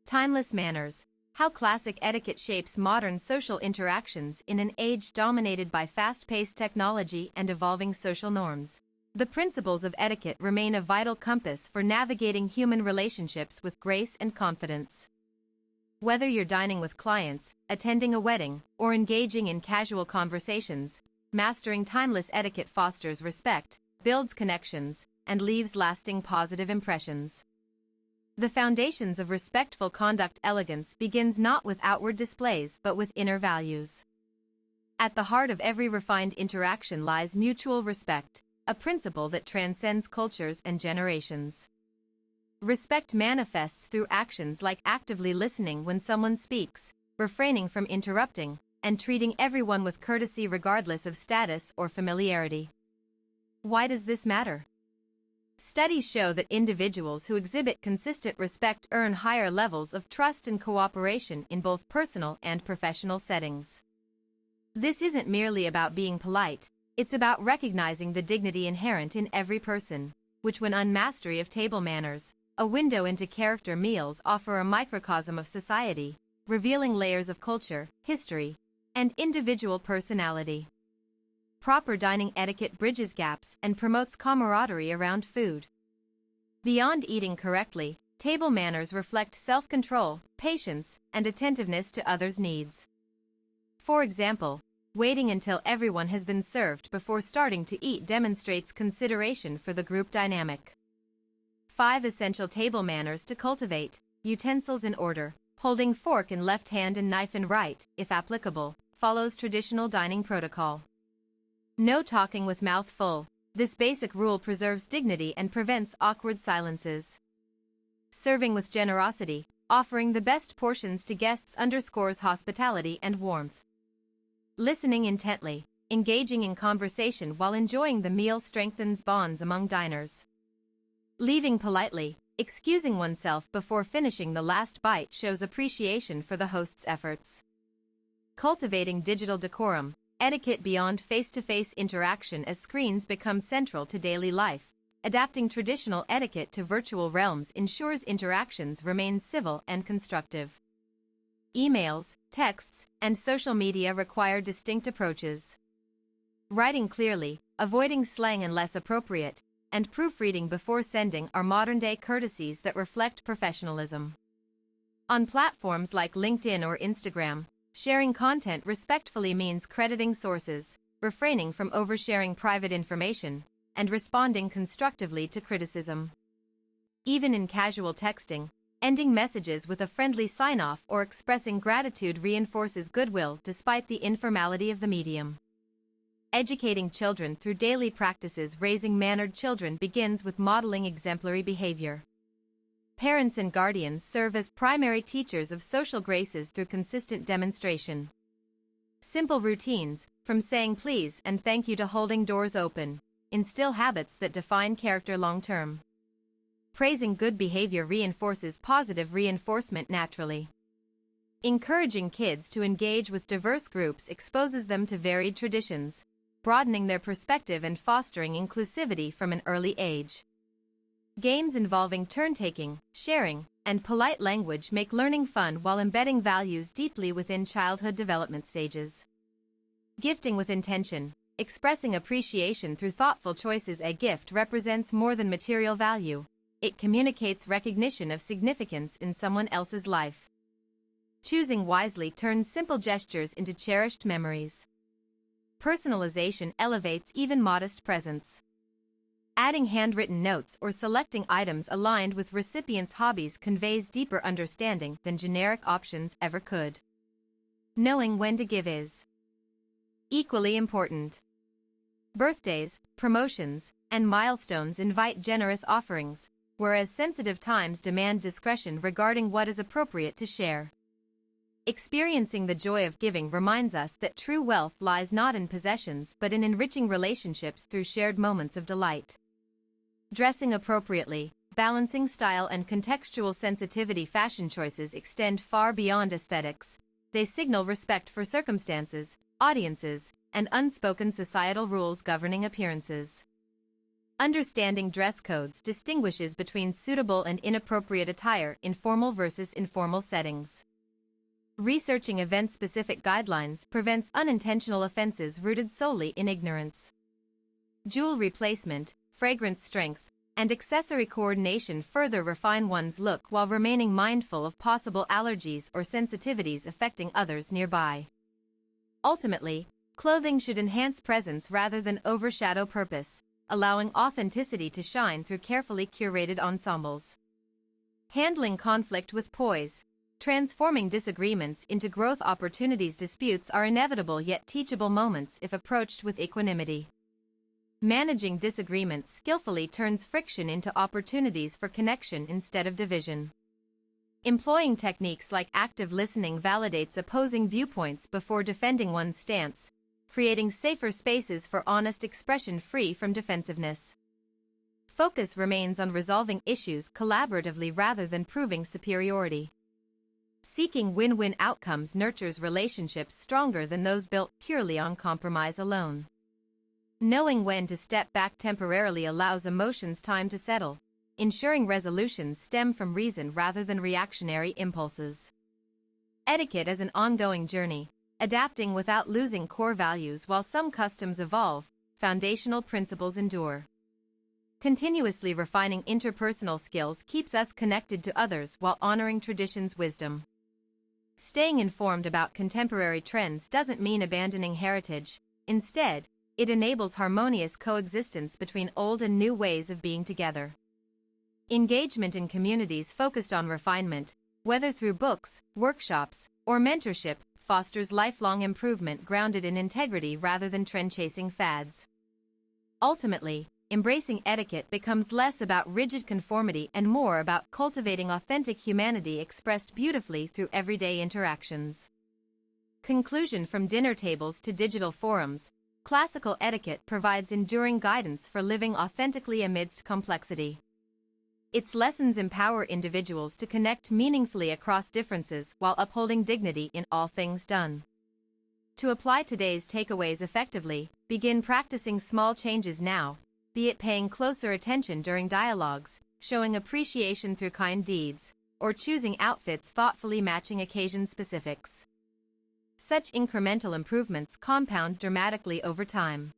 Timeless manners. How classic etiquette shapes modern social interactions in an age dominated by fast-paced technology and evolving social norms. The principles of etiquette remain a vital compass for navigating human relationships with grace and confidence. Whether you're dining with clients, attending a wedding, or engaging in casual conversations, mastering timeless etiquette fosters respect, builds connections, and leaves lasting positive impressions. The foundations of respectful conduct. Elegance begins not with outward displays but with inner values. At the heart of every refined interaction lies mutual respect, a principle that transcends cultures and generations. Respect manifests through actions like actively listening when someone speaks, refraining from interrupting, and treating everyone with courtesy regardless of status or familiarity. Why does this matter? Studies show that individuals who exhibit consistent respect earn higher levels of trust and cooperation in both personal and professional settings. This isn't merely about being polite, it's about recognizing the dignity inherent in every person, which, when unmastery of table manners, a window into character. Meals offer a microcosm of society, revealing layers of culture, history, and individual personality. Proper dining etiquette bridges gaps and promotes camaraderie around food. Beyond eating correctly, table manners reflect self-control, patience, and attentiveness to others' needs. For example, waiting until everyone has been served before starting to eat demonstrates consideration for the group dynamic. 5 essential table manners to cultivate: utensils in order, holding fork in left hand and knife in right, if applicable, follows traditional dining protocol. No talking with mouth full. This basic rule preserves dignity and prevents awkward silences. Serving with generosity, offering the best portions to guests underscores hospitality and warmth. Listening intently, engaging in conversation while enjoying the meal strengthens bonds among diners. Leaving politely, excusing oneself before finishing the last bite shows appreciation for the host's efforts. Cultivating digital decorum. Etiquette beyond face-to-face interaction. As screens become central to daily life, adapting traditional etiquette to virtual realms ensures interactions remain civil and constructive. Emails, texts, and social media require distinct approaches. Writing clearly, avoiding slang unless appropriate, and proofreading before sending are modern-day courtesies that reflect professionalism. On platforms like LinkedIn or Instagram, sharing content respectfully means crediting sources, refraining from oversharing private information, and responding constructively to criticism. Even in casual texting, ending messages with a friendly sign-off or expressing gratitude reinforces goodwill despite the informality of the medium. Educating children through daily practices. Raising mannered children begins with modeling exemplary behavior. Parents and guardians serve as primary teachers of social graces through consistent demonstration. Simple routines, from saying please and thank you to holding doors open, instill habits that define character long-term. Praising good behavior reinforces positive reinforcement naturally. Encouraging kids to engage with diverse groups exposes them to varied traditions, broadening their perspective and fostering inclusivity from an early age. Games involving turn-taking, sharing, and polite language make learning fun while embedding values deeply within childhood development stages. Gifting with intention, expressing appreciation through thoughtful choices. A gift represents more than material value. It communicates recognition of significance in someone else's life. Choosing wisely turns simple gestures into cherished memories. Personalization elevates even modest presents. Adding handwritten notes or selecting items aligned with recipients' hobbies conveys deeper understanding than generic options ever could. Knowing when to give is equally important. Birthdays, promotions, and milestones invite generous offerings, whereas sensitive times demand discretion regarding what is appropriate to share. Experiencing the joy of giving reminds us that true wealth lies not in possessions but in enriching relationships through shared moments of delight. Dressing appropriately, balancing style and contextual sensitivity. Fashion choices extend far beyond aesthetics. They signal respect for circumstances, audiences, and unspoken societal rules governing appearances. Understanding dress codes distinguishes between suitable and inappropriate attire in formal versus informal settings. Researching event-specific guidelines prevents unintentional offenses rooted solely in ignorance. Jewelry placement, fragrance strength, and accessory coordination further refine one's look while remaining mindful of possible allergies or sensitivities affecting others nearby. Ultimately, clothing should enhance presence rather than overshadow purpose, allowing authenticity to shine through carefully curated ensembles. Handling conflict with poise. Transforming disagreements into growth opportunities. Disputes are inevitable yet teachable moments if approached with equanimity. Managing disagreements skillfully turns friction into opportunities for connection instead of division. Employing techniques like active listening validates opposing viewpoints before defending one's stance, creating safer spaces for honest expression free from defensiveness. Focus remains on resolving issues collaboratively rather than proving superiority. Seeking win-win outcomes nurtures relationships stronger than those built purely on compromise alone. Knowing when to step back temporarily allows emotions time to settle, ensuring resolutions stem from reason rather than reactionary impulses. Etiquette is an ongoing journey, adapting without losing core values. While some customs evolve, foundational principles endure. Continuously refining interpersonal skills keeps us connected to others while honoring tradition's wisdom. Staying informed about contemporary trends doesn't mean abandoning heritage. Instead, it enables harmonious coexistence between old and new ways of being together. Engagement in communities focused on refinement, whether through books, workshops, or mentorship, fosters lifelong improvement grounded in integrity rather than trend-chasing fads. Ultimately, embracing etiquette becomes less about rigid conformity and more about cultivating authentic humanity expressed beautifully through everyday interactions. Conclusion. From dinner tables to digital forums, classical etiquette provides enduring guidance for living authentically amidst complexity. Its lessons empower individuals to connect meaningfully across differences while upholding dignity in all things done. To apply today's takeaways effectively, begin practicing small changes now, be it paying closer attention during dialogues, showing appreciation through kind deeds, or choosing outfits thoughtfully matching occasion specifics. Such incremental improvements compound dramatically over time.